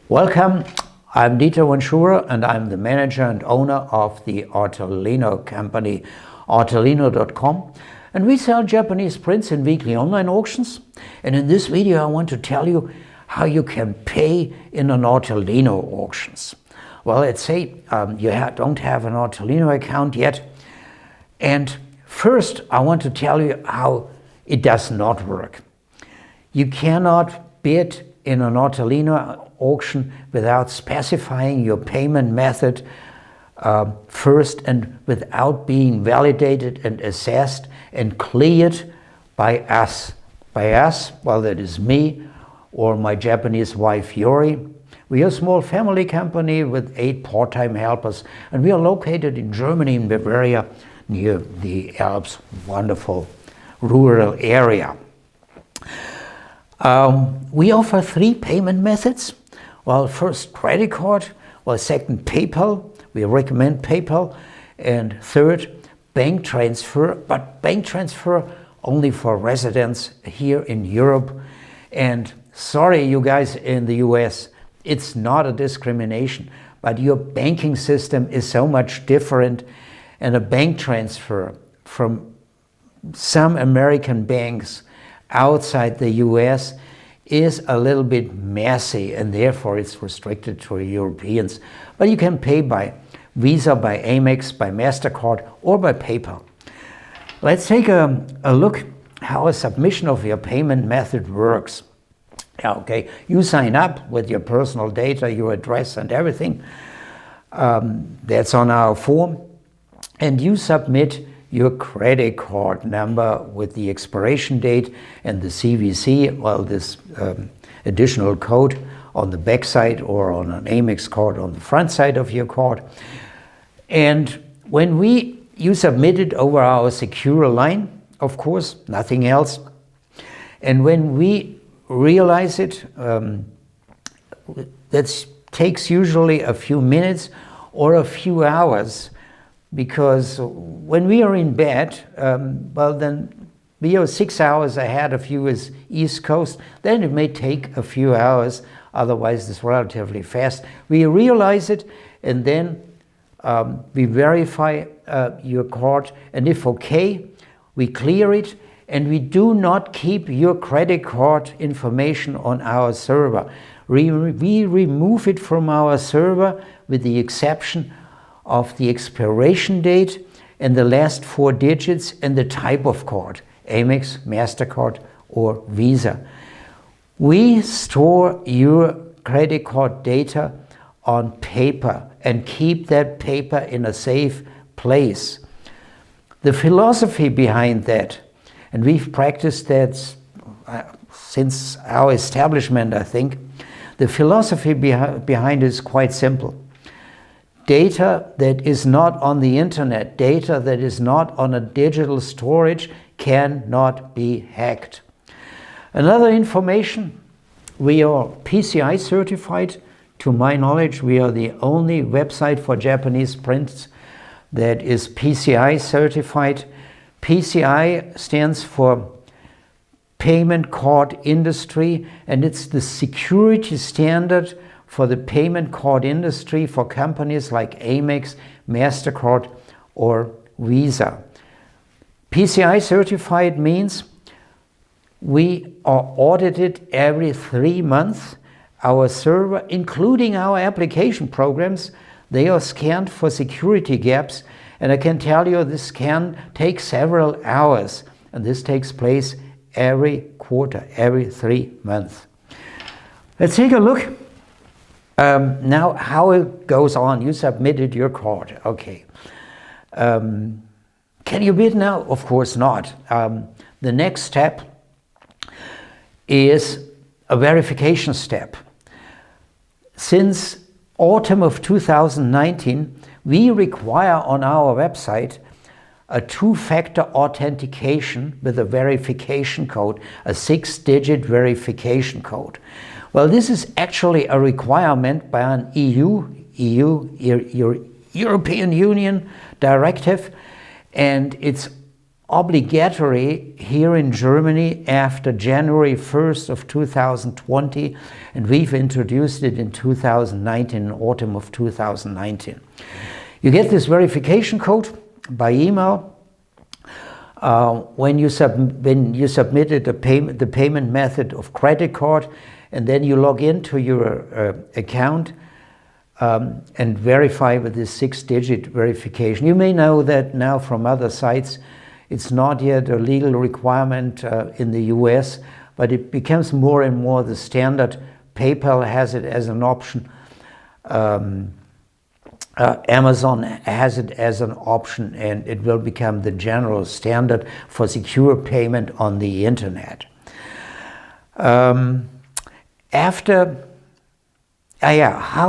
Welcome, I'm Dieter Wenschura and I'm the manager and owner of the Artelino company, artelino.com, and we sell Japanese prints in weekly online auctions. And in this video I want to tell you how you can pay in an Artelino auctions. Well, let's say you don't have an Artelino account yet, and first I want to tell you how it does not work. You cannot bid in an Artelino auction without specifying your payment method first and without being validated and assessed and cleared by us. By us, well, that is me or my Japanese wife Yuri. We are a small family company with 8 part-time helpers, and we are located in Germany, in Bavaria, near the Alps, wonderful rural area. We offer 3 payment methods. Well, first credit card, well, second PayPal, we recommend PayPal, and third bank transfer, but bank transfer only for residents here in Europe. And sorry, you guys in the US, it's not a discrimination, but your banking system is so much different, and a bank transfer from some American banks outside the US is a little bit messy, and therefore it's restricted to Europeans. But you can pay by Visa, by Amex, by MasterCard, or by PayPal. Let's take a look how a submission of your payment method works. Okay, you sign up with your personal data, your address and everything. That's on our form. And you submit your credit card number with the expiration date and the CVC, well, this additional code on the back side or on an Amex card on the front side of your card. And when you submit it over our secure line, of course, nothing else. And when we realize it, that takes usually a few minutes or a few hours, because when we are in bed, well, then we are 6 hours ahead of you as East Coast, then it may take a few hours, otherwise it's relatively fast. We realize it, and then we verify your card, and if okay, we clear it, and we do not keep your credit card information on our server. We remove it from our server with the exception of the expiration date and the last 4 digits and the type of card, Amex, MasterCard or Visa. We store your credit card data on paper and keep that paper in a safe place. The philosophy behind that, and we've practiced that since our establishment, I think, the philosophy behind it is quite simple. Data that is not on the internet, data that is not on a digital storage cannot be hacked. Another information, we are PCI certified. To my knowledge, we are the only website for Japanese prints that is PCI certified. PCI stands for Payment Card Industry, and it's the security standard for the payment card industry for companies like Amex, MasterCard or Visa. PCI certified means we are audited every 3 months. Our server, including our application programs, they are scanned for security gaps, and I can tell you this can take several hours, and this takes place every quarter, every 3 months. Let's take a look now how it goes on. You submitted your card, okay. Can you bid now? Of course not. The next step is a verification step. Since autumn of 2019, we require on our website a 2-factor authentication with a verification code, a 6-digit verification code. Well, this is actually a requirement by an European Union directive, and it's obligatory here in Germany after January 1st of 2020, and we've introduced it in 2019, in autumn of 2019. You get this verification code by email when you submitted the payment method of credit card, and then you log into your account and verify with this 6-digit verification. You may know that now from other sites. It's not yet a legal requirement in the US, but it becomes more and more the standard. PayPal has it as an option. Amazon has it as an option, and it will become the general standard for secure payment on the internet. How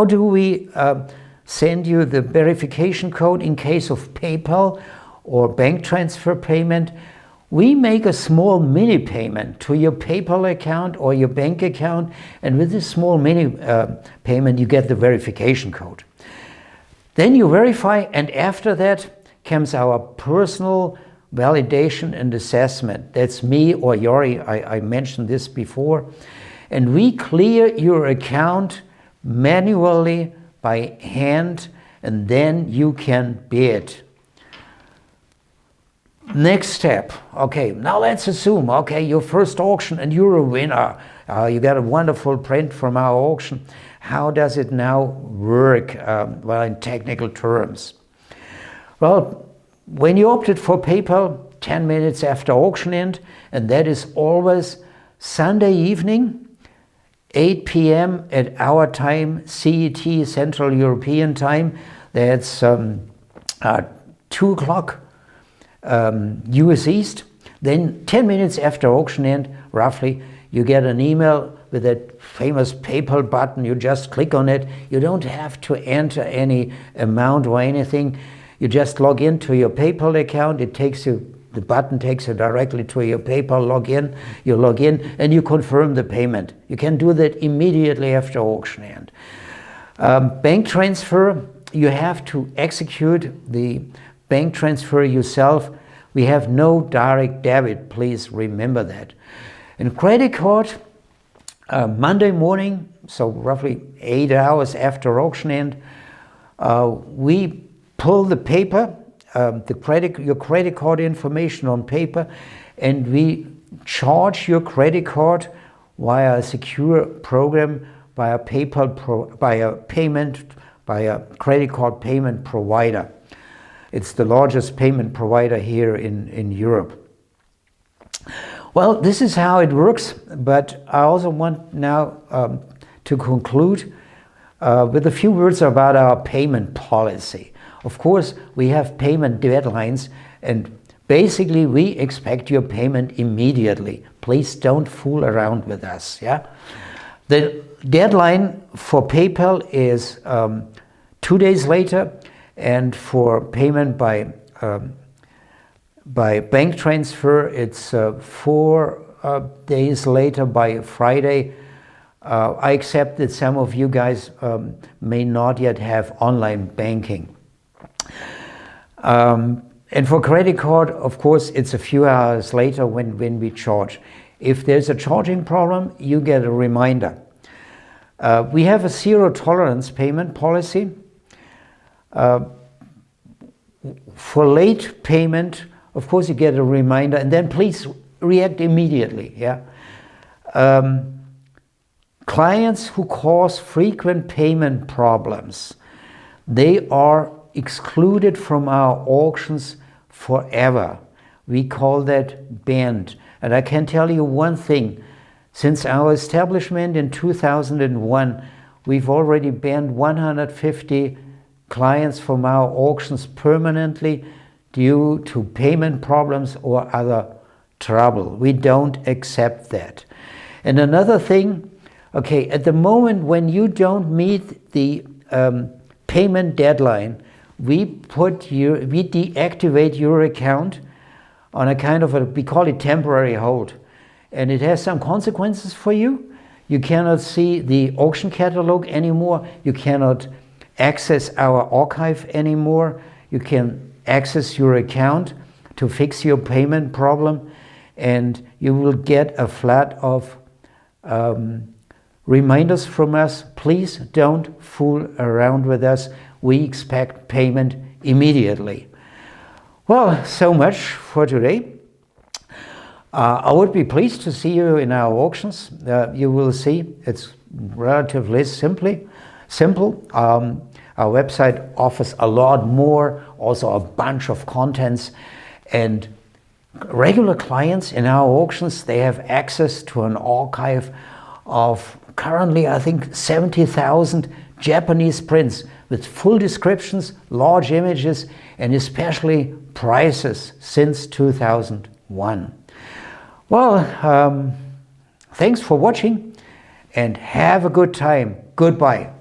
do we send you the verification code in case of PayPal or bank transfer payment? We make a small mini payment to your PayPal account or your bank account, and with this small mini payment you get the verification code. Then you verify, and after that comes our personal validation and assessment. That's me or Yori, I mentioned this before. And we clear your account manually by hand, and then you can bid. Next step, okay, now let's assume, okay, your first auction and you're a winner. You got a wonderful print from our auction. How does it now work, well, in technical terms? Well, when you opted for PayPal, 10 minutes after auction end, and that is always Sunday evening, 8 p.m. at our time, CET, Central European time, that's 2 o'clock. US East, then 10 minutes after auction end, roughly, you get an email with that famous PayPal button. You just click on it. You don't have to enter any amount or anything. You just log into your PayPal account. It takes you, the button takes you directly to your PayPal login. You log in and you confirm the payment. You can do that immediately after auction end. Bank transfer, you have to execute the bank transfer yourself. We have no direct debit, please remember that. And credit card, Monday morning, so roughly 8 hours after auction end, we pull the paper, your credit card information on paper, and we charge your credit card via a secure program, via PayPal, by a credit card payment provider. It's the largest payment provider here in Europe. Well, this is how it works, but I also want now to conclude with a few words about our payment policy. Of course, we have payment deadlines, and basically we expect your payment immediately. Please don't fool around with us. Yeah, the deadline for PayPal is 2 days later, and for payment by bank transfer, it's 4 days later by Friday. I accept that some of you guys may not yet have online banking. And for credit card, of course, it's a few hours later when we charge. If there's a charging problem, you get a reminder. We have a zero tolerance payment policy. For late payment, of course, you get a reminder, and then please react immediately. Yeah. Clients who cause frequent payment problems, they are excluded from our auctions forever. We call that banned. And I can tell you one thing: since our establishment in 2001, we've already banned 150 clients from our auctions permanently due to payment problems or other trouble. We don't accept that. And another thing, okay, at the moment when you don't meet the payment deadline, we deactivate your account on a kind of we call it temporary hold. And it has some consequences for you. You cannot see the auction catalog anymore. You cannot access our archive anymore. You can access your account, to fix your payment problem, and you will get a flood of reminders from us. Please don't fool around with us. We expect payment immediately. Well, so much for today. I would be pleased to see you in our auctions. You will see it's relatively simple. Our website offers a lot more, also a bunch of contents, and regular clients in our auctions, they have access to an archive of currently, I think, 70,000 Japanese prints with full descriptions, large images, and especially prices since 2001. Well, thanks for watching and have a good time. Goodbye.